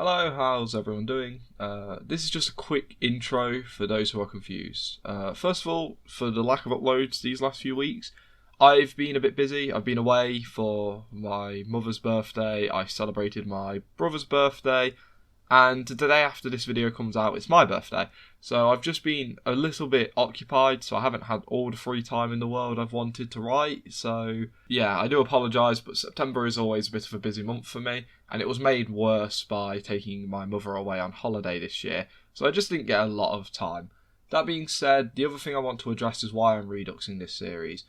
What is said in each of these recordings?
Hello, how's everyone doing? This is just a quick intro for those who are confused. First of all, for the lack of uploads these last few weeks, I've been a bit busy. I've been away for my mother's birthday, I celebrated my brother's birthday, and the day after this video comes out, it's my birthday. So I've just been a little bit occupied, so I haven't had all the free time in the world I've wanted to write. So yeah, I do apologise, but September is always a bit of a busy month for me, and it was made worse by taking my mother away on holiday this year, so I just didn't get a lot of time. That being said, the other thing I want to address is why I'm reduxing this series.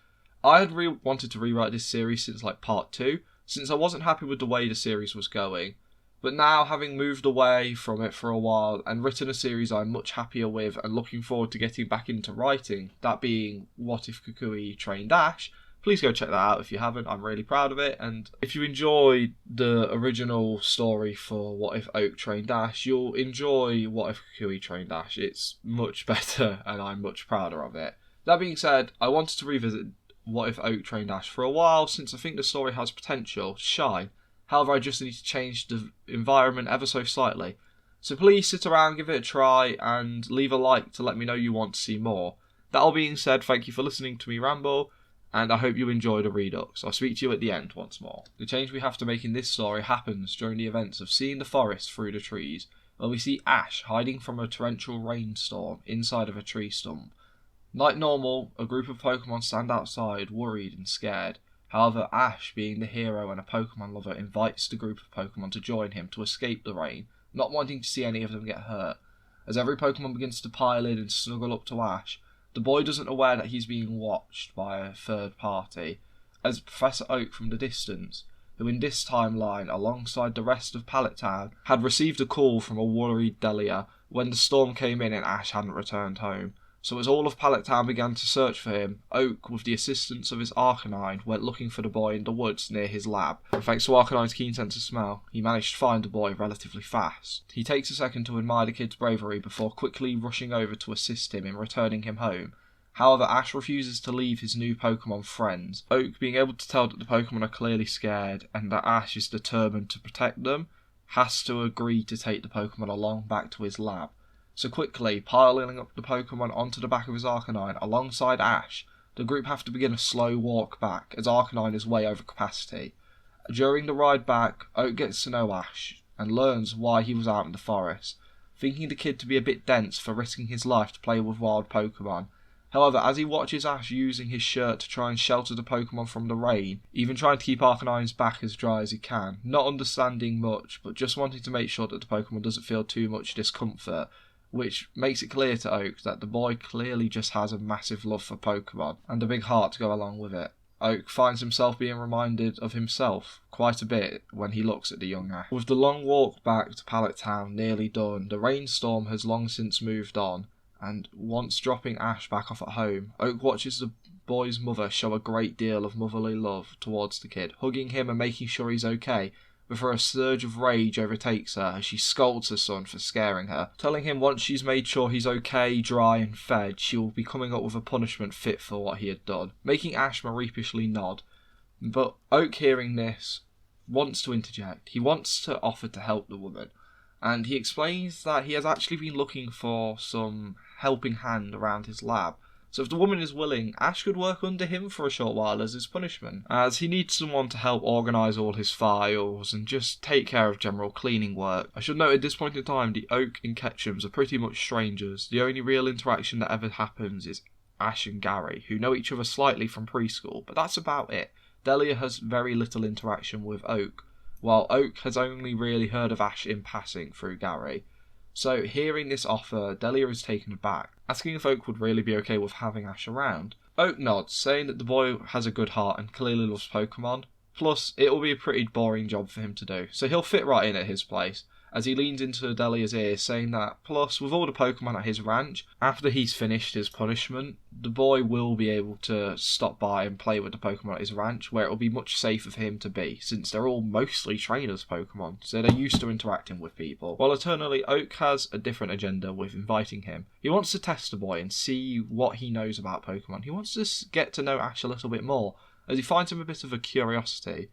I had wanted to rewrite this series since part 2, since I wasn't happy with the way the series was going. But now, having moved away from it for a while and written a series I'm much happier with and looking forward to getting back into writing, that being What If Kukui Trained Ash, please go check that out if you haven't. I'm really proud of it, and if you enjoyed the original story for What If Oak Trained Ash, you'll enjoy What If Kukui Trained Ash. It's much better and I'm much prouder of it. That being said, I wanted to revisit What If Oak Trained Ash for a while since I think the story has potential to shine. However, I just need to change the environment ever so slightly. So please sit around, give it a try, and leave a like to let me know you want to see more. That all being said, thank you for listening to me ramble, and I hope you enjoyed the Redux. I'll speak to you at the end once more. The change we have to make in this story happens during the events of seeing the forest through the trees, where we see Ash hiding from a torrential rainstorm inside of a tree stump. Like normal, a group of Pokemon stand outside, worried and scared. However, Ash, being the hero and a Pokemon lover, invites the group of Pokemon to join him to escape the rain, not wanting to see any of them get hurt. As every Pokemon begins to pile in and snuggle up to Ash, the boy isn't aware that he's being watched by a third party, as Professor Oak from the distance, who in this timeline, alongside the rest of Pallet Town, had received a call from a worried Delia when the storm came in and Ash hadn't returned home. So as all of Pallet Town began to search for him, Oak, with the assistance of his Arcanine, went looking for the boy in the woods near his lab. And thanks to Arcanine's keen sense of smell, he managed to find the boy relatively fast. He takes a second to admire the kid's bravery before quickly rushing over to assist him in returning him home. However, Ash refuses to leave his new Pokemon friends. Oak, being able to tell that the Pokemon are clearly scared and that Ash is determined to protect them, has to agree to take the Pokemon along back to his lab. So quickly, piling up the Pokemon onto the back of his Arcanine alongside Ash, the group have to begin a slow walk back as Arcanine is way over capacity. During the ride back, Oak gets to know Ash and learns why he was out in the forest, thinking the kid to be a bit dense for risking his life to play with wild Pokemon. However, as he watches Ash using his shirt to try and shelter the Pokemon from the rain, even trying to keep Arcanine's back as dry as he can, not understanding much, but just wanting to make sure that the Pokemon doesn't feel too much discomfort, which makes it clear to Oak that the boy clearly just has a massive love for Pokemon, and a big heart to go along with it. Oak finds himself being reminded of himself quite a bit when he looks at the young Ash. With the long walk back to Pallet Town nearly done, the rainstorm has long since moved on, and once dropping Ash back off at home, Oak watches the boy's mother show a great deal of motherly love towards the kid, hugging him and making sure he's okay, before a surge of rage overtakes her as she scolds her son for scaring her, telling him once she's made sure he's okay, dry and fed, she will be coming up with a punishment fit for what he had done, making Ash sheepishly nod. But Oak, hearing this, wants to interject. He wants to offer to help the woman, and he explains that he has actually been looking for some helping hand around his lab. So if the woman is willing, Ash could work under him for a short while as his punishment, as he needs someone to help organise all his files and just take care of general cleaning work. I should note at this point in time, the Oak and Ketchums are pretty much strangers. The only real interaction that ever happens is Ash and Gary, who know each other slightly from preschool, but that's about it. Delia has very little interaction with Oak, while Oak has only really heard of Ash in passing through Gary. So, hearing this offer, Delia is taken aback, asking if Oak would really be okay with having Ash around. Oak nods, saying that the boy has a good heart and clearly loves Pokemon, plus it will be a pretty boring job for him to do, so he'll fit right in at his place, as he leans into Delia's ear, saying that, plus, with all the Pokemon at his ranch, after he's finished his punishment, the boy will be able to stop by and play with the Pokemon at his ranch, where it will be much safer for him to be, since they're all mostly trainers Pokemon, so they're used to interacting with people. While eternally, Oak has a different agenda with inviting him. He wants to test the boy and see what he knows about Pokemon. He wants to get to know Ash a little bit more, as he finds him a bit of a curiosity.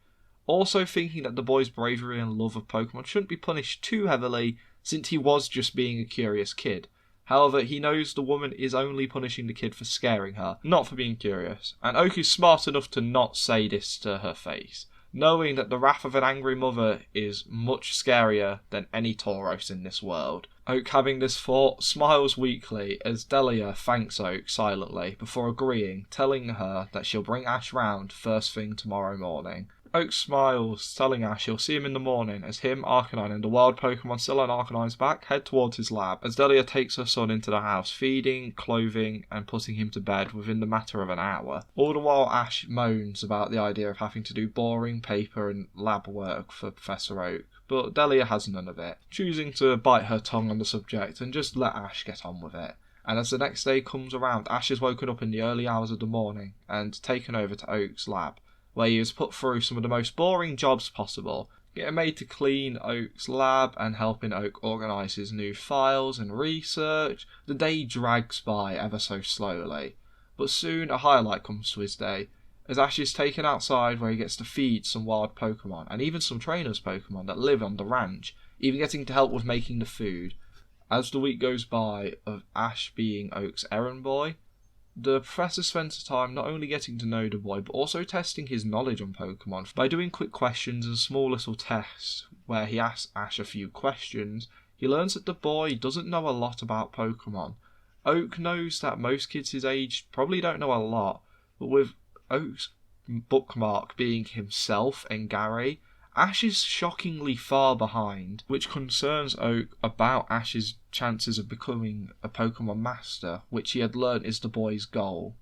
also thinking that the boy's bravery and love of Pokemon shouldn't be punished too heavily since he was just being a curious kid. However, he knows the woman is only punishing the kid for scaring her, not for being curious, and Oak is smart enough to not say this to her face, knowing that the wrath of an angry mother is much scarier than any Tauros in this world. Oak, having this thought, smiles weakly as Delia thanks Oak silently before agreeing, telling her that she'll bring Ash round first thing tomorrow morning. Oak smiles, telling Ash he'll see him in the morning as him, Arcanine, and the wild Pokemon still on Arcanine's back head towards his lab as Delia takes her son into the house, feeding, clothing, and putting him to bed within the matter of an hour. All the while Ash moans about the idea of having to do boring paper and lab work for Professor Oak, but Delia has none of it, choosing to bite her tongue on the subject and just let Ash get on with it. And as the next day comes around, Ash is woken up in the early hours of the morning and taken over to Oak's lab, where he is put through some of the most boring jobs possible, getting made to clean Oak's lab and helping Oak organise his new files and research. The day drags by ever so slowly, but soon a highlight comes to his day, as Ash is taken outside where he gets to feed some wild Pokemon, and even some trainers' Pokemon that live on the ranch, even getting to help with making the food. As the week goes by of Ash being Oak's errand boy, the professor spends time not only getting to know the boy, but also testing his knowledge on Pokemon by doing quick questions and small little tests where he asks Ash a few questions. He learns that the boy doesn't know a lot about Pokemon. Oak knows that most kids his age probably don't know a lot, but with Oak's bookmark being himself and Gary, Ash is shockingly far behind, which concerns Oak about Ash's chances of becoming a Pokemon Master, which he had learnt is the boy's goal,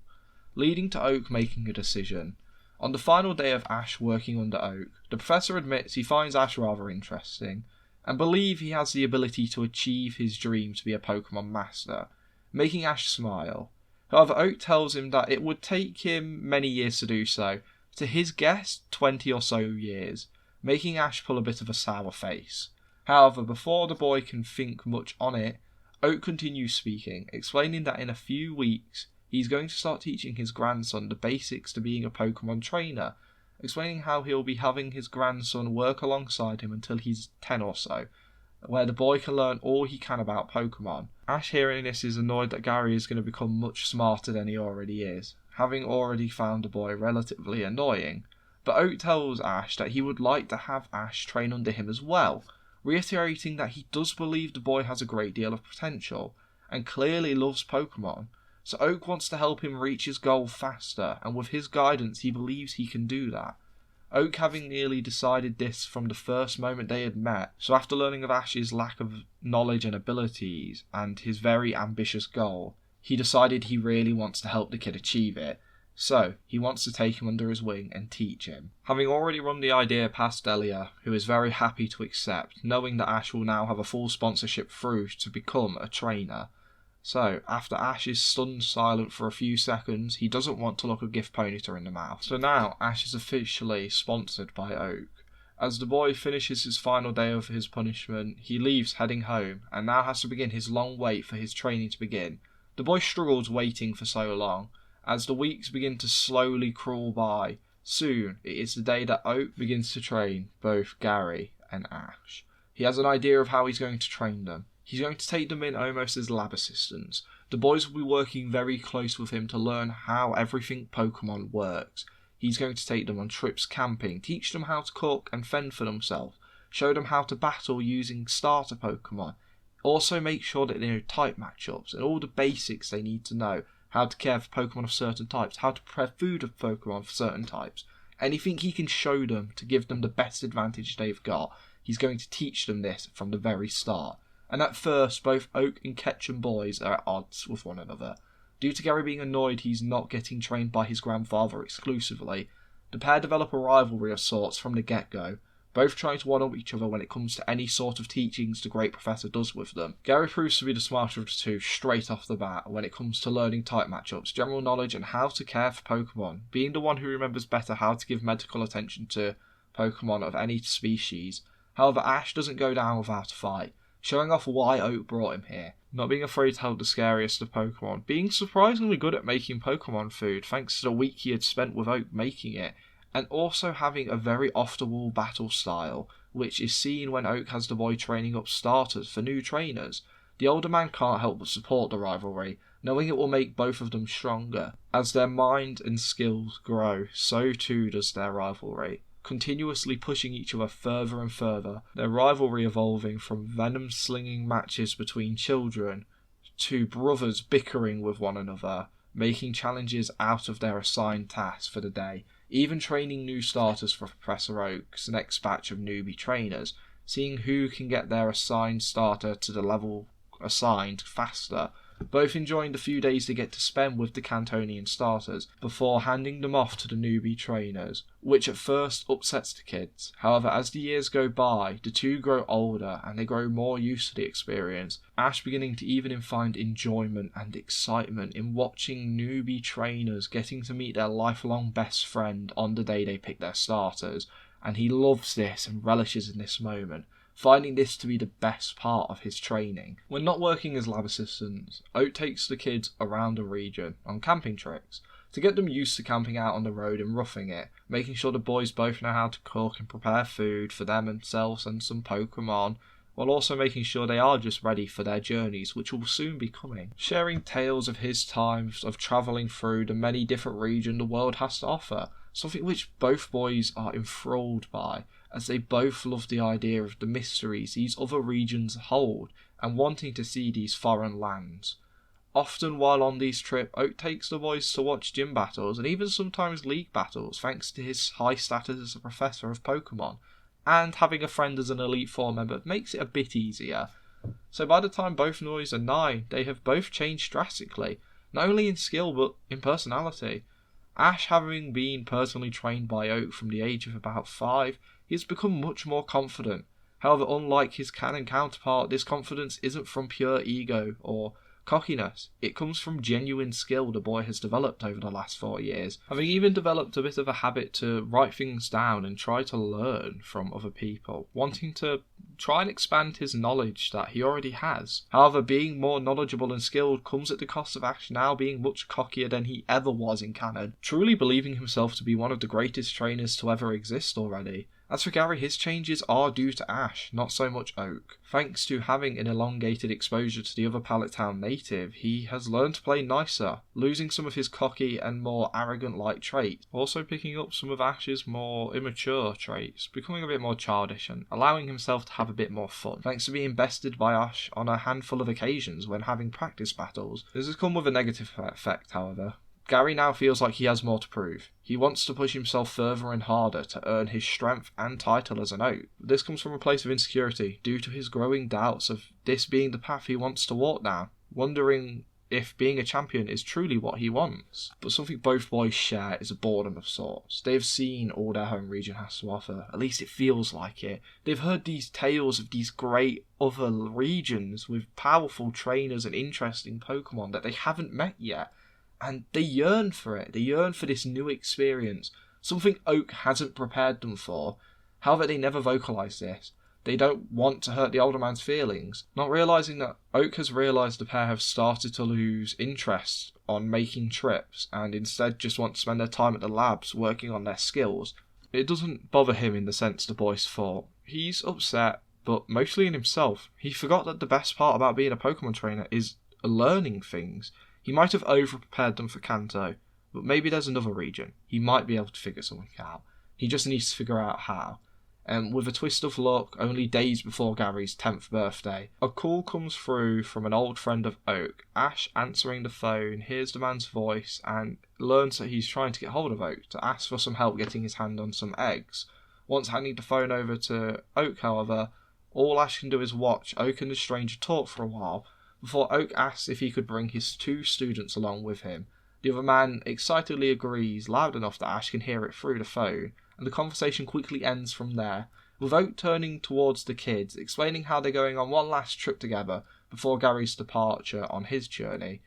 leading to Oak making a decision. On the final day of Ash working under Oak, the professor admits he finds Ash rather interesting, and believes he has the ability to achieve his dream to be a Pokemon Master, making Ash smile. However, Oak tells him that it would take him many years to do so, to his guess 20 or so years, making Ash pull a bit of a sour face. However, before the boy can think much on it, Oak continues speaking, explaining that in a few weeks he's going to start teaching his grandson the basics to being a Pokemon trainer, explaining how he'll be having his grandson work alongside him until he's 10 or so, where the boy can learn all he can about Pokemon. Ash, hearing this, is annoyed that Gary is going to become much smarter than he already is, having already found the boy relatively annoying. But Oak tells Ash that he would like to have Ash train under him as well, reiterating that he does believe the boy has a great deal of potential, and clearly loves Pokemon, so Oak wants to help him reach his goal faster, and with his guidance he believes he can do that. Oak having nearly decided this from the first moment they had met, so after learning of Ash's lack of knowledge and abilities, and his very ambitious goal, he decided he really wants to help the kid achieve it. So, he wants to take him under his wing and teach him. Having already run the idea past Delia, who is very happy to accept, knowing that Ash will now have a full sponsorship through to become a trainer. So, after Ash is stunned silent for a few seconds, he doesn't want to look a gift ponyta in the mouth. So now, Ash is officially sponsored by Oak. As the boy finishes his final day of his punishment, he leaves heading home, and now has to begin his long wait for his training to begin. The boy struggles waiting for so long, as the weeks begin to slowly crawl by. Soon, it is the day that Oak begins to train both Gary and Ash. He has an idea of how he's going to train them. He's going to take them in almost as lab assistants. The boys will be working very close with him to learn how everything Pokemon works. He's going to take them on trips camping, teach them how to cook and fend for themselves, show them how to battle using starter Pokemon, also make sure that they know type matchups and all the basics they need to know, how to care for Pokemon of certain types, how to prepare food of Pokemon for certain types. Anything he can show them to give them the best advantage they've got, he's going to teach them this from the very start. And at first, both Oak and Ketchum boys are at odds with one another. Due to Gary being annoyed he's not getting trained by his grandfather exclusively, the pair develop a rivalry of sorts from the get-go, both trying to one-up each other when it comes to any sort of teachings the great professor does with them. Gary proves to be the smarter of the two straight off the bat when it comes to learning type matchups, general knowledge and how to care for Pokemon, being the one who remembers better how to give medical attention to Pokemon of any species. However, Ash doesn't go down without a fight, showing off why Oak brought him here, not being afraid to help the scariest of Pokemon, being surprisingly good at making Pokemon food thanks to the week he had spent with Oak making it, and also having a very off-the-wall battle style, which is seen when Oak has the boy training up starters for new trainers. The older man can't help but support the rivalry, knowing it will make both of them stronger. As their mind and skills grow, so too does their rivalry, continuously pushing each other further and further, their rivalry evolving from venom-slinging matches between children to brothers bickering with one another, making challenges out of their assigned tasks for the day, even training new starters for Professor Oak's next batch of newbie trainers, seeing who can get their assigned starter to the level assigned faster, both enjoying the few days they get to spend with the Cantonian starters before handing them off to the newbie trainers, which at first upsets the kids. However, as the years go by, the two grow older and they grow more used to the experience, Ash beginning to even find enjoyment and excitement in watching newbie trainers getting to meet their lifelong best friend on the day they pick their starters, and he loves this and relishes in this moment, finding this to be the best part of his training. When not working as lab assistants, Oak takes the kids around the region on camping trips to get them used to camping out on the road and roughing it, making sure the boys both know how to cook and prepare food for themselves and some Pokemon, while also making sure they are just ready for their journeys, which will soon be coming. Sharing tales of his times of travelling through the many different regions the world has to offer, something which both boys are enthralled by, as they both love the idea of the mysteries these other regions hold and wanting to see these foreign lands. Often while on these trips, Oak takes the boys to watch gym battles and even sometimes league battles thanks to his high status as a professor of Pokemon, and having a friend as an Elite Four member makes it a bit easier. So by the time both boys are 9, they have both changed drastically, not only in skill but in personality. Ash, having been personally trained by Oak from the age of about 5, he has become much more confident. However, unlike his canon counterpart, this confidence isn't from pure ego or cockiness. It comes from genuine skill the boy has developed over the last 4 years, having even developed a bit of a habit to write things down and try to learn from other people, wanting to try and expand his knowledge that he already has. However, being more knowledgeable and skilled comes at the cost of Ash now being much cockier than he ever was in canon, truly believing himself to be one of the greatest trainers to ever exist already. As for Gary, his changes are due to Ash, not so much Oak. Thanks to having an elongated exposure to the other Pallet Town native, he has learned to play nicer, losing some of his cocky and more arrogant-like traits, also picking up some of Ash's more immature traits, becoming a bit more childish and allowing himself to have a bit more fun. Thanks to being bested by Ash on a handful of occasions when having practice battles. This has come with a negative effect, however. Gary now feels like he has more to prove. He wants to push himself further and harder to earn his strength and title as an Oak. This comes from a place of insecurity due to his growing doubts of this being the path he wants to walk down, wondering if being a champion is truly what he wants. But something both boys share is a boredom of sorts. They've seen all their home region has to offer, at least it feels like it. They've heard these tales of these great other regions with powerful trainers and interesting Pokemon that they haven't met yet. And they yearn for it. They yearn for this new experience, something Oak hasn't prepared them for. However, they never vocalise this. They don't want to hurt the older man's feelings, not realising that Oak has realised the pair have started to lose interest on making trips and instead just want to spend their time at the labs working on their skills. It doesn't bother him in the sense the boys thought. He's upset, but mostly in himself. He forgot that the best part about being a Pokemon trainer is learning things. He might have over-prepared them for Kanto, but maybe there's another region. He might be able to figure something out. He just needs to figure out how. And with a twist of luck, only days before Gary's 10th birthday, a call comes through from an old friend of Oak. Ash, answering the phone, hears the man's voice and learns that he's trying to get hold of Oak to ask for some help getting his hand on some eggs. Once handing the phone over to Oak, however, all Ash can do is watch Oak and the stranger talk for a while, before Oak asks if he could bring his 2 students along with him. The other man excitedly agrees, loud enough that Ash can hear it through the phone, and the conversation quickly ends from there, with Oak turning towards the kids, explaining how they're going on one last trip together before Gary's departure on his journey.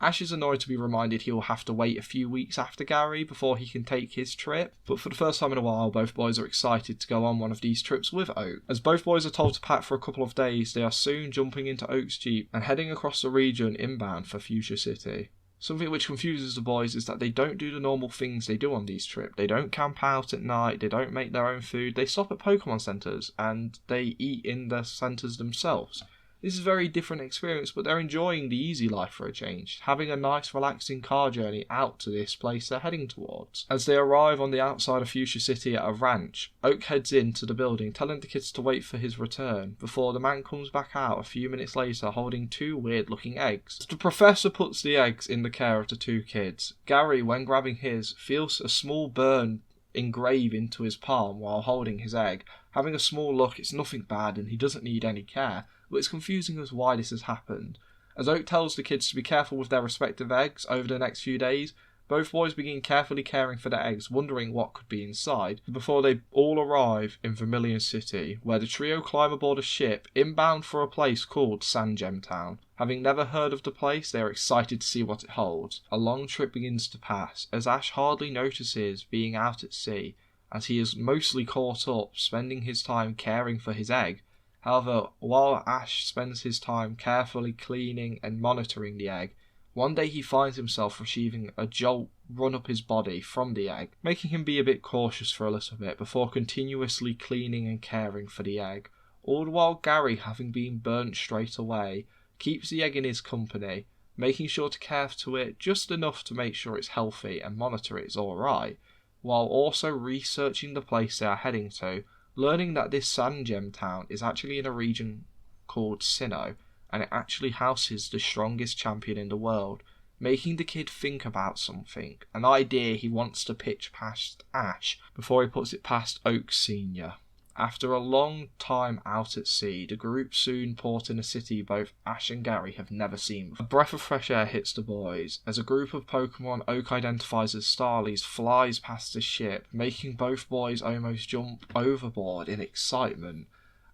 Ash is annoyed to be reminded he will have to wait a few weeks after Gary before he can take his trip, but for the first time in a while, both boys are excited to go on one of these trips with Oak. As both boys are told to pack for a couple of days, they are soon jumping into Oak's Jeep and heading across the region inbound for Fuchsia City. Something which confuses the boys is that they don't do the normal things they do on these trips. They don't camp out at night, they don't make their own food, they stop at Pokemon centres and they eat in the centres themselves. This is a very different experience, but they're enjoying the easy life for a change, having a nice relaxing car journey out to this place they're heading towards. As they arrive on the outside of Fuchsia City at a ranch, Oak heads into the building telling the kids to wait for his return, before the man comes back out a few minutes later holding two weird looking eggs. The professor puts the eggs in the care of the two kids. Gary, when grabbing his, feels a small burn engrave into his palm while holding his egg. Having a small look, it's nothing bad and he doesn't need any care, but it's confusing as why this has happened. As Oak tells the kids to be careful with their respective eggs over the next few days, both boys begin carefully caring for their eggs, wondering what could be inside, before they all arrive in Vermilion City, where the trio climb aboard a ship inbound for a place called Sandgem Town. Having never heard of the place, they are excited to see what it holds. A long trip begins to pass, as Ash hardly notices being out at sea, as he is mostly caught up spending his time caring for his egg. However, while Ash spends his time carefully cleaning and monitoring the egg, one day he finds himself receiving a jolt run up his body from the egg, making him be a bit cautious for a little bit before continuously cleaning and caring for the egg. All the while Gary, having been burnt straight away, keeps the egg in his company, making sure to care to it just enough to make sure it's healthy and monitor it's alright, while also researching the place they are heading to, learning that this Sandgem Town is actually in a region called Sinnoh, and it actually houses the strongest champion in the world, making the kid think about something, an idea he wants to pitch past Ash before he puts it past Oak Sr. After a long time out at sea, the group soon port in a city both Ash and Gary have never seen before. A breath of fresh air hits the boys, as a group of Pokemon Oak identifies as Starlies flies past the ship, making both boys almost jump overboard in excitement.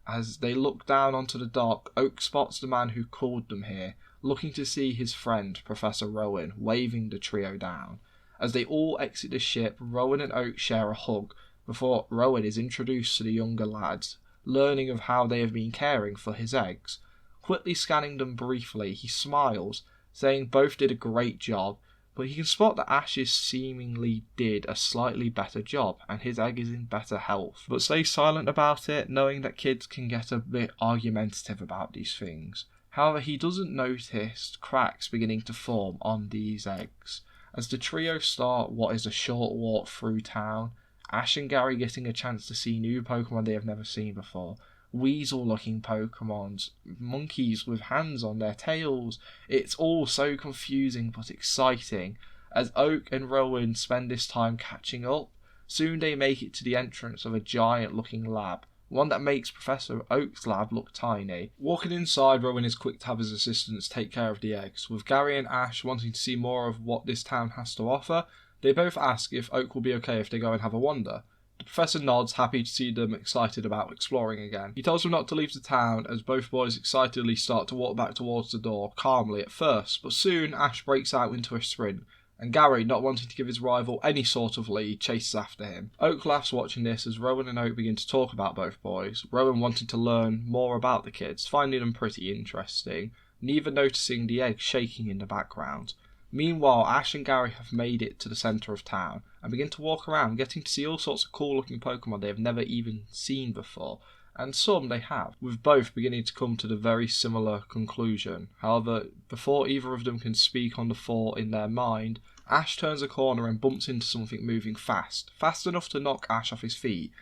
As they look down onto the dock, Oak spots the man who called them here, looking to see his friend, Professor Rowan, waving the trio down. As they all exit the ship, Rowan and Oak share a hug, before Rowan is introduced to the younger lads, learning of how they have been caring for his eggs. Quickly scanning them briefly, he smiles, saying both did a great job, but he can spot that Ash's seemingly did a slightly better job, and his egg is in better health, but stays silent about it, knowing that kids can get a bit argumentative about these things. However, he doesn't notice cracks beginning to form on these eggs. As the trio start what is a short walk through town, Ash and Gary getting a chance to see new Pokemon they have never seen before. Weasel-looking Pokemons, monkeys with hands on their tails. It's all so confusing but exciting. As Oak and Rowan spend this time catching up, soon they make it to the entrance of a giant-looking lab, one that makes Professor Oak's lab look tiny. Walking inside, Rowan is quick to have his assistants take care of the eggs. With Gary and Ash wanting to see more of what this town has to offer, they both ask if Oak will be okay if they go and have a wander. The professor nods, happy to see them excited about exploring again. He tells them not to leave the town, as both boys excitedly start to walk back towards the door, calmly at first, but soon Ash breaks out into a sprint, and Gary, not wanting to give his rival any sort of lead, chases after him. Oak laughs watching this as Rowan and Oak begin to talk about both boys, Rowan wanting to learn more about the kids, finding them pretty interesting, neither noticing the egg shaking in the background. Meanwhile, Ash and Gary have made it to the centre of town and begin to walk around, getting to see all sorts of cool looking Pokemon they have never even seen before, and some they have, with both beginning to come to the very similar conclusion. However, before either of them can speak on the thought in their mind, Ash turns a corner and bumps into something moving fast enough to knock Ash off his feet,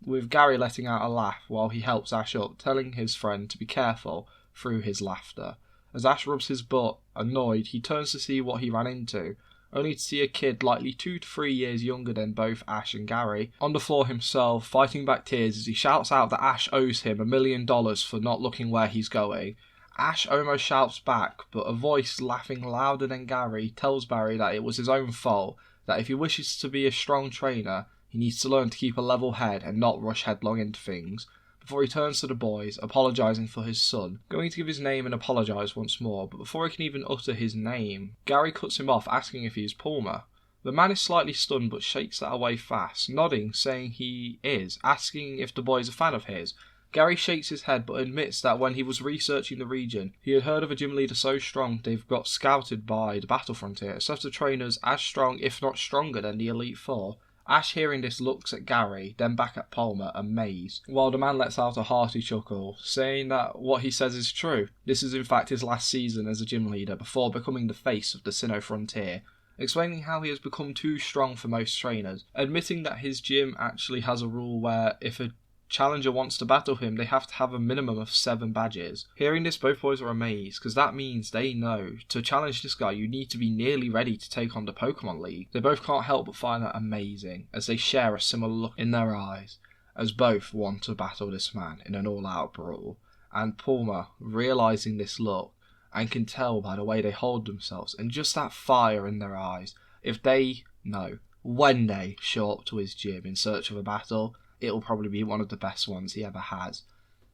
with Gary letting out a laugh while he helps Ash up, telling his friend to be careful through his laughter. As Ash rubs his butt, annoyed, he turns to see what he ran into, only to see a kid likely 2 to 3 years younger than both Ash and Gary, on the floor himself, fighting back tears as he shouts out that Ash owes him $1 million for not looking where he's going. Ash almost shouts back, but a voice laughing louder than Gary tells Barry that it was his own fault, that if he wishes to be a strong trainer, he needs to learn to keep a level head and not rush headlong into things. Before he turns to the boys, apologising for his son, going to give his name and apologise once more, but before he can even utter his name, Gary cuts him off, asking if he is Palmer. The man is slightly stunned but shakes that away fast, nodding, saying he is, asking if the boy is a fan of his. Gary shakes his head but admits that when he was researching the region, he had heard of a gym leader so strong they've got scouted by the battle frontier, a set of trainers as strong if not stronger than the Elite Four. Ash, hearing this, looks at Gary, then back at Palmer, amazed, while the man lets out a hearty chuckle, saying that what he says is true. This is in fact his last season as a gym leader before becoming the face of the Sinnoh Frontier, explaining how he has become too strong for most trainers, admitting that his gym actually has a rule where if a challenger wants to battle him, they have to have a minimum of 7 badges. Hearing this, both boys are amazed, because that means they know to challenge this guy you need to be nearly ready to take on the Pokemon League. They both can't help but find that amazing, as they share a similar look in their eyes, as both want to battle this man in an all-out brawl. And Palmer, realising this look, and can tell by the way they hold themselves, and just that fire in their eyes, if they know, when they show up to his gym in search of a battle, it'll probably be one of the best ones he ever has.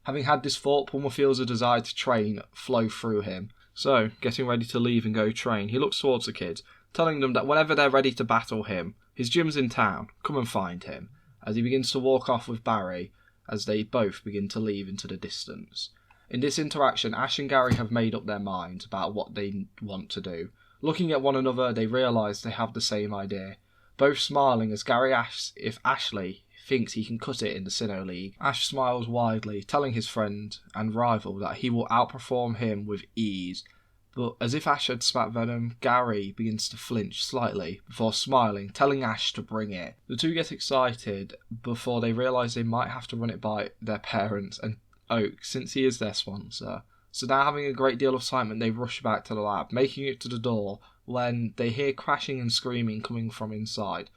Having had this thought, Palmer feels a desire to train flow through him. So, getting ready to leave and go train, he looks towards the kids, telling them that whenever they're ready to battle him, his gym's in town, come and find him, as he begins to walk off with Barry, as they both begin to leave into the distance. In this interaction, Ash and Gary have made up their minds about what they want to do. Looking at one another, they realise they have the same idea, both smiling as Gary asks if Ashley thinks he can cut it in the Sinnoh League. Ash smiles widely, telling his friend and rival that he will outperform him with ease. But as if Ash had spat venom, Gary begins to flinch slightly before smiling, telling Ash to bring it. The two get excited before they realise they might have to run it by their parents and Oak, since he is their sponsor. So now, having a great deal of excitement, they rush back to the lab, making it to the door when they hear crashing and screaming coming from inside.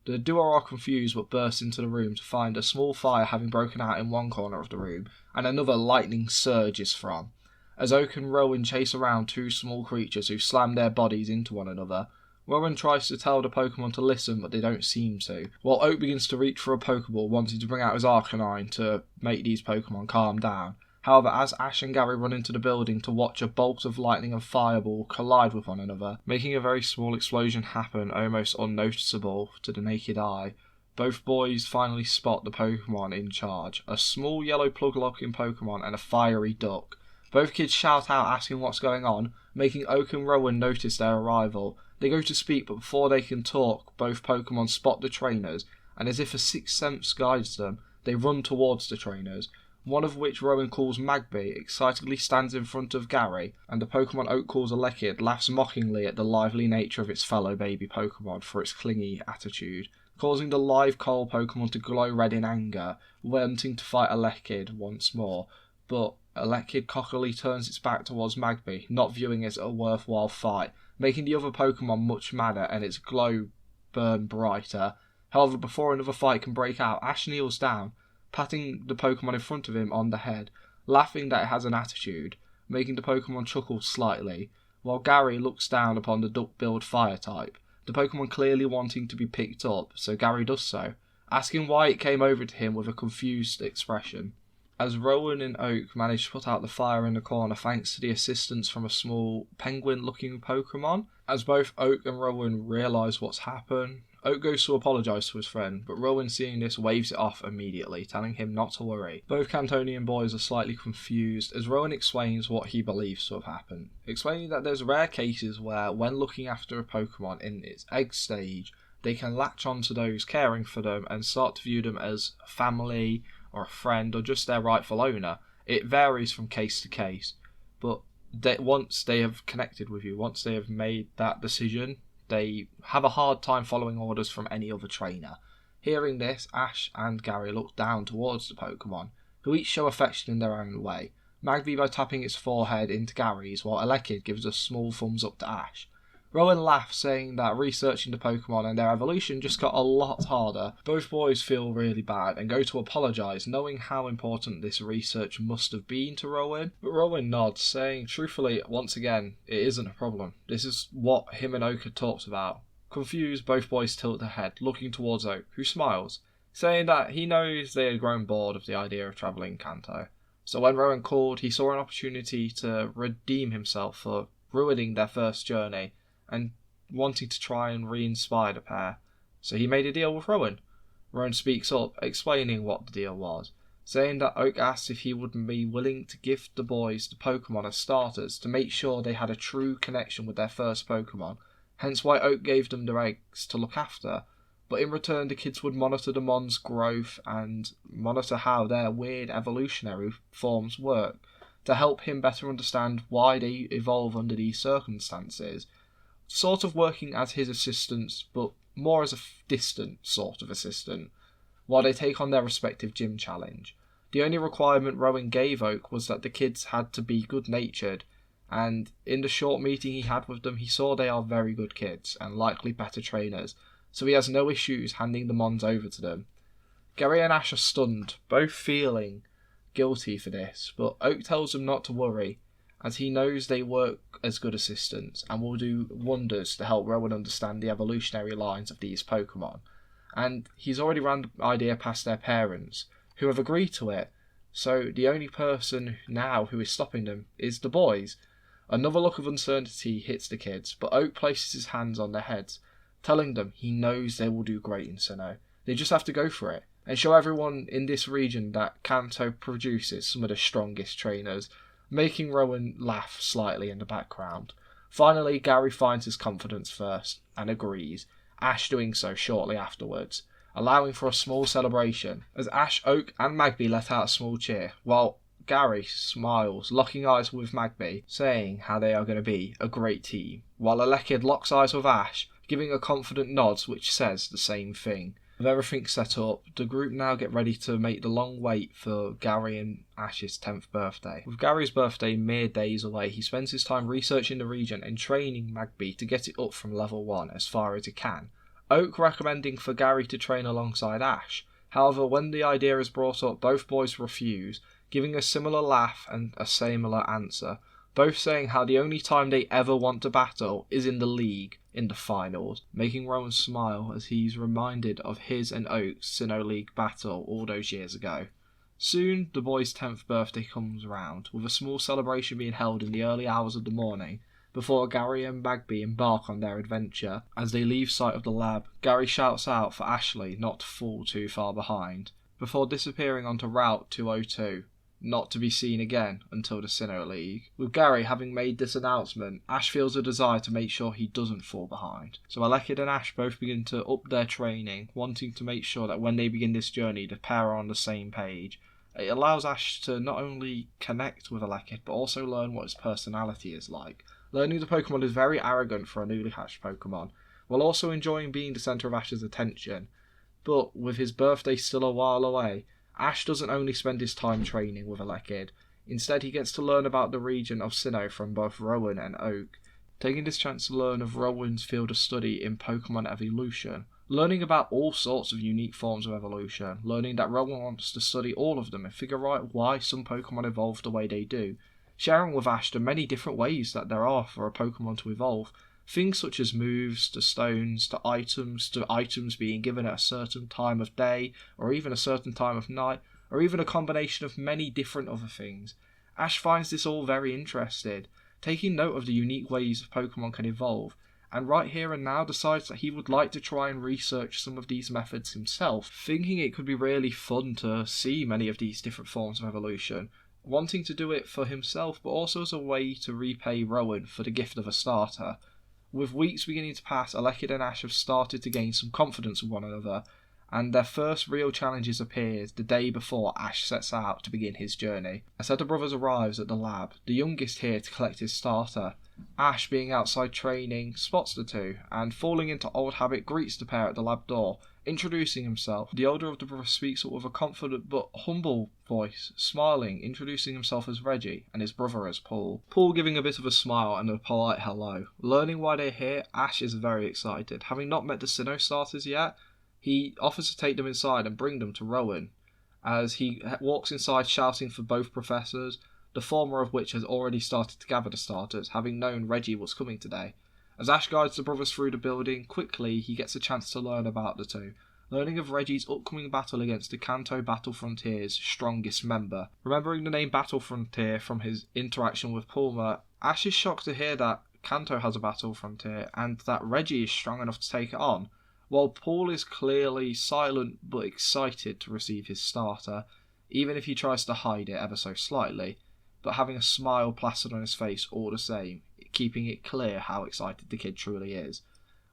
The duo are confused but burst into the room to find a small fire having broken out in one corner of the room, and another lightning surges from. As Oak and Rowan chase around two small creatures who slam their bodies into one another, Rowan tries to tell the Pokemon to listen, but they don't seem to, while Oak begins to reach for a Pokeball, wanting to bring out his Arcanine to make these Pokemon calm down. However, as Ash and Gary run into the building to watch a bolt of lightning and fireball collide with one another, making a very small explosion happen almost unnoticeable to the naked eye, both boys finally spot the Pokemon in charge, a small yellow plug-locking Pokemon and a fiery duck. Both kids shout out asking what's going on, making Oak and Rowan notice their arrival. They go to speak, but before they can talk, both Pokemon spot the trainers, and as if a sixth sense guides them, they run towards the trainers, one of which Rowan calls Magby, excitedly stands in front of Gary, and the Pokemon Oak calls Elekid laughs mockingly at the lively nature of its fellow baby Pokemon for its clingy attitude, causing the live coal Pokemon to glow red in anger, wanting to fight Elekid once more, but Elekid cockily turns its back towards Magby, not viewing it as a worthwhile fight, making the other Pokemon much madder and its glow burn brighter. However, before another fight can break out, Ash kneels down, patting the Pokemon in front of him on the head, laughing that it has an attitude, making the Pokemon chuckle slightly, while Gary looks down upon the duck-billed fire type, the Pokemon clearly wanting to be picked up, so Gary does so, asking why it came over to him with a confused expression. As Rowan and Oak manage to put out the fire in the corner thanks to the assistance from a small penguin-looking Pokemon, as both Oak and Rowan realise what's happened, Oak goes to apologise to his friend, but Rowan, seeing this, waves it off immediately, telling him not to worry. Both Cantonian boys are slightly confused as Rowan explains what he believes to have happened, explaining that there's rare cases where, when looking after a Pokemon in its egg stage, they can latch on to those caring for them and start to view them as family or a friend or just their rightful owner. It varies from case to case, but once they have connected with you, once they have made that decision, they have a hard time following orders from any other trainer. Hearing this, Ash and Gary look down towards the Pokemon, who each show affection in their own way, Magby by tapping its forehead into Gary's, while Elekid gives a small thumbs up to Ash. Rowan laughs, saying that researching the Pokemon and their evolution just got a lot harder. Both boys feel really bad and go to apologise, knowing how important this research must have been to Rowan. But Rowan nods, saying truthfully, once again, it isn't a problem. This is what him and Oak had talked about. Confused, both boys tilt their head, looking towards Oak, who smiles, saying that he knows they had grown bored of the idea of travelling Kanto. So when Rowan called, he saw an opportunity to redeem himself for ruining their first journey, and wanting to try and re-inspire the pair. So he made a deal with Rowan. Rowan speaks up, explaining what the deal was, saying that Oak asked if he would be willing to give the boys the Pokemon as starters to make sure they had a true connection with their first Pokemon, hence why Oak gave them their eggs to look after. But in return, the kids would monitor the Mon's growth and monitor how their weird evolutionary forms work to help him better understand why they evolve under these circumstances, sort of working as his assistants, but more as a distant sort of assistant, while they take on their respective gym challenge. The only requirement Rowan gave Oak was that the kids had to be good-natured, and in the short meeting he had with them, he saw they are very good kids, and likely better trainers, so he has no issues handing the Mons over to them. Gary and Ash are stunned, both feeling guilty for this, but Oak tells them not to worry, as he knows they work as good assistants and will do wonders to help Rowan understand the evolutionary lines of these Pokemon. And he's already ran the idea past their parents, who have agreed to it, so the only person now who is stopping them is the boys. Another look of uncertainty hits the kids, but Oak places his hands on their heads, telling them he knows they will do great in Sinnoh. They just have to go for it, and show everyone in this region that Kanto produces some of the strongest trainers, making Rowan laugh slightly in the background. Finally, Gary finds his confidence first, and agrees, Ash doing so shortly afterwards, allowing for a small celebration, as Ash, Oak and Magby let out a small cheer, while Gary smiles, locking eyes with Magby, saying how they are going to be a great team, while Alekid locks eyes with Ash, giving a confident nod which says the same thing. With everything set up, the group now get ready to make the long wait for Gary and Ash's 10th birthday. With Gary's birthday mere days away, he spends his time researching the region and training Magby to get it up from level 1 as far as he can. Oak recommending for Gary to train alongside Ash. However, when the idea is brought up, both boys refuse, giving a similar laugh and a similar answer, both saying how the only time they ever want to battle is in the league, in the finals, making Rowan smile as he's reminded of his and Oak's Sinnoh League battle all those years ago. Soon, the boys' 10th birthday comes around, with a small celebration being held in the early hours of the morning, before Gary and Magby embark on their adventure. As they leave sight of the lab, Gary shouts out for Ashley not to fall too far behind, before disappearing onto Route 202, not to be seen again until the Sinnoh League. With Gary having made this announcement, Ash feels a desire to make sure he doesn't fall behind. So Alekid and Ash both begin to up their training, wanting to make sure that when they begin this journey, the pair are on the same page. It allows Ash to not only connect with Alekid, but also learn what his personality is like. Learning the Pokemon is very arrogant for a newly hatched Pokemon, while also enjoying being the centre of Ash's attention. But with his birthday still a while away, Ash doesn't only spend his time training with Alekid, instead he gets to learn about the region of Sinnoh from both Rowan and Oak, taking this chance to learn of Rowan's field of study in Pokemon evolution, learning about all sorts of unique forms of evolution, learning that Rowan wants to study all of them and figure out why some Pokemon evolve the way they do, sharing with Ash the many different ways that there are for a Pokemon to evolve, things such as moves, to stones, to items being given at a certain time of day, or even a certain time of night, or even a combination of many different other things. Ash finds this all very interesting, taking note of the unique ways Pokemon can evolve, and right here and now decides that he would like to try and research some of these methods himself, thinking it could be really fun to see many of these different forms of evolution, wanting to do it for himself, but also as a way to repay Rowan for the gift of a starter. With weeks beginning to pass, Alekid and Ash have started to gain some confidence with one another, and their first real challenges appears the day before Ash sets out to begin his journey. As the brothers arrives at the lab, the youngest here to collect his starter, Ash, being outside training, spots the two, and falling into old habit, greets the pair at the lab door, introducing himself. The older of the brothers speaks up with a confident but humble voice, smiling, introducing himself as Reggie and his brother as Paul. Paul giving a bit of a smile and a polite hello. Learning why they're here, Ash is very excited. Having not met the Sinnoh starters yet, he offers to take them inside and bring them to Rowan, as he walks inside shouting for both professors, the former of which has already started to gather the starters, having known Reggie was coming today. As Ash guides the brothers through the building, quickly he gets a chance to learn about the two, learning of Reggie's upcoming battle against the Kanto Battle Frontier's strongest member. Remembering the name Battle Frontier from his interaction with Pulma, Ash is shocked to hear that Kanto has a Battle Frontier and that Reggie is strong enough to take it on, while Paul is clearly silent but excited to receive his starter, even if he tries to hide it ever so slightly, but having a smile plastered on his face all the same, keeping it clear how excited the kid truly is.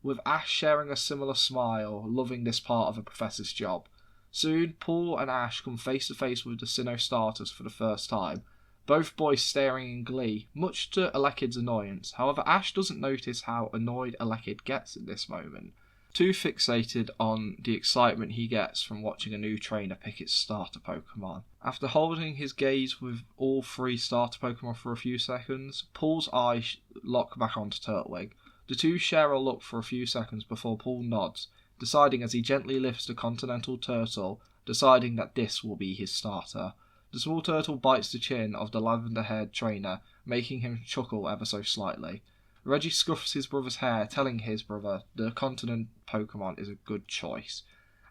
With Ash sharing a similar smile, loving this part of a professor's job. Soon, Paul and Ash come face to face with the Sinnoh starters for the first time, both boys staring in glee, much to Elekid's annoyance. However, Ash doesn't notice how annoyed Elekid gets at this moment, too fixated on the excitement he gets from watching a new trainer pick its starter Pokemon. After holding his gaze with all 3 starter Pokemon for a few seconds, Paul's eyes lock back onto Turtwig. The two share a look for a few seconds before Paul nods, deciding as he gently lifts the Continental Turtle, deciding that this will be his starter. The small turtle bites the chin of the lavender-haired trainer, making him chuckle ever so slightly. Reggie scuffs his brother's hair, telling his brother the Continent Pokemon is a good choice.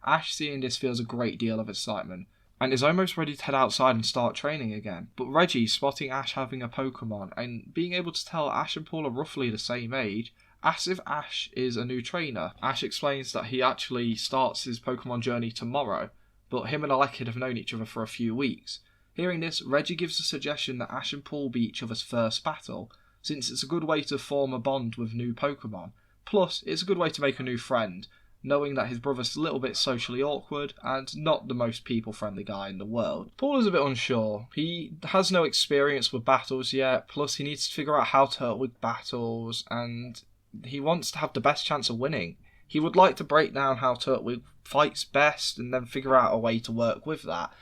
Ash, seeing this, feels a great deal of excitement, and is almost ready to head outside and start training again. But Reggie, spotting Ash having a Pokemon, and being able to tell Ash and Paul are roughly the same age, asks if Ash is a new trainer. Ash explains that he actually starts his Pokemon journey tomorrow, but him and Elekid have known each other for a few weeks. Hearing this, Reggie gives the suggestion that Ash and Paul be each other's first battle, since it's a good way to form a bond with new Pokemon. Plus, it's a good way to make a new friend, knowing that his brother's a little bit socially awkward and not the most people-friendly guy in the world. Paul is a bit unsure. He has no experience with battles yet, plus he needs to figure out how Turtwig battles, and he wants to have the best chance of winning. He would like to break down how Turtwig fights best and then figure out a way to work with that.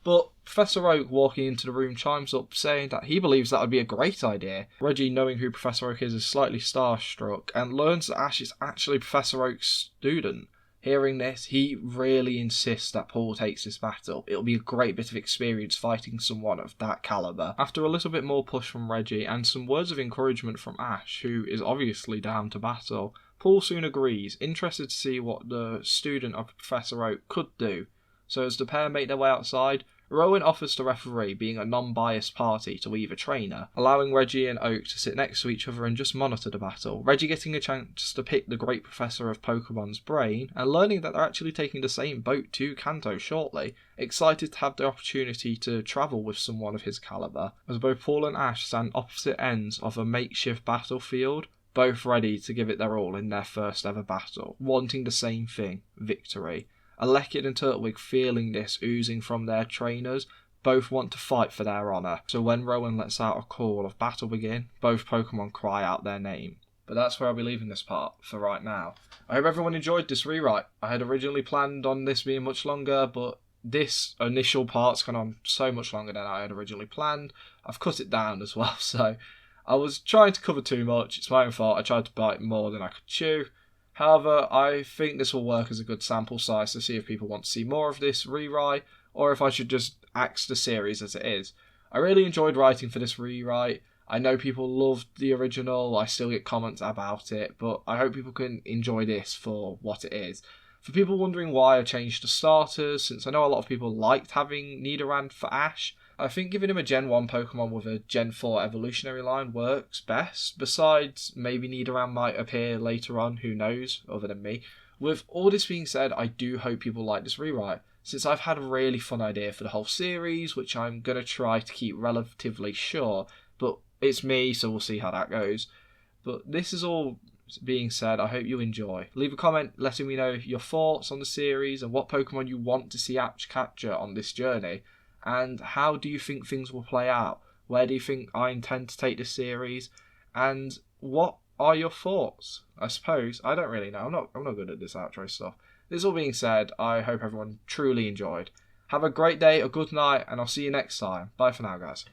But Professor Oak walking into the room chimes up, saying that he believes that would be a great idea. Reggie, knowing who Professor Oak is slightly starstruck and learns that Ash is actually Professor Oak's student. Hearing this, he really insists that Paul takes this battle. It'll be a great bit of experience fighting someone of that calibre. After a little bit more push from Reggie and some words of encouragement from Ash, who is obviously down to battle, Paul soon agrees, interested to see what the student of Professor Oak could do. So as the pair make their way outside, Rowan offers to referee, being a non-biased party to either trainer, allowing Reggie and Oak to sit next to each other and just monitor the battle. Reggie getting a chance to pick the great professor of Pokemon's brain, and learning that they're actually taking the same boat to Kanto shortly, excited to have the opportunity to travel with someone of his calibre, as both Paul and Ash stand opposite ends of a makeshift battlefield, both ready to give it their all in their first ever battle, wanting the same thing, victory. Elekid and Turtwig, feeling this oozing from their trainers, both want to fight for their honour. So when Rowan lets out a call of battle begin, both Pokemon cry out their name. But that's where I'll be leaving this part for right now. I hope everyone enjoyed this rewrite. I had originally planned on this being much longer, but this initial part's gone on so much longer than I had originally planned. I've cut it down as well, so I was trying to cover too much. It's my own fault. I tried to bite more than I could chew. However, I think this will work as a good sample size to see if people want to see more of this rewrite, or if I should just axe the series as it is. I really enjoyed writing for this rewrite. I know people loved the original, I still get comments about it, but I hope people can enjoy this for what it is. For people wondering why I changed the starters, since I know a lot of people liked having Nidoran for Ash, I think giving him a Gen 1 Pokemon with a Gen 4 evolutionary line works best. Besides, maybe Nidoran might appear later on, who knows, other than me. With all this being said, I do hope people like this rewrite, since I've had a really fun idea for the whole series, which I'm going to try to keep relatively short, but it's me, so we'll see how that goes. But this is all being said, I hope you enjoy. Leave a comment letting me know your thoughts on the series and what Pokemon you want to see Ash capture on this journey. And how do you think things will play out? Where do you think I intend to take this series? And what are your thoughts? I suppose. I don't really know. I'm not good at this outro stuff. This all being said, I hope everyone truly enjoyed. Have a great day, a good night, and I'll see you next time. Bye for now, guys.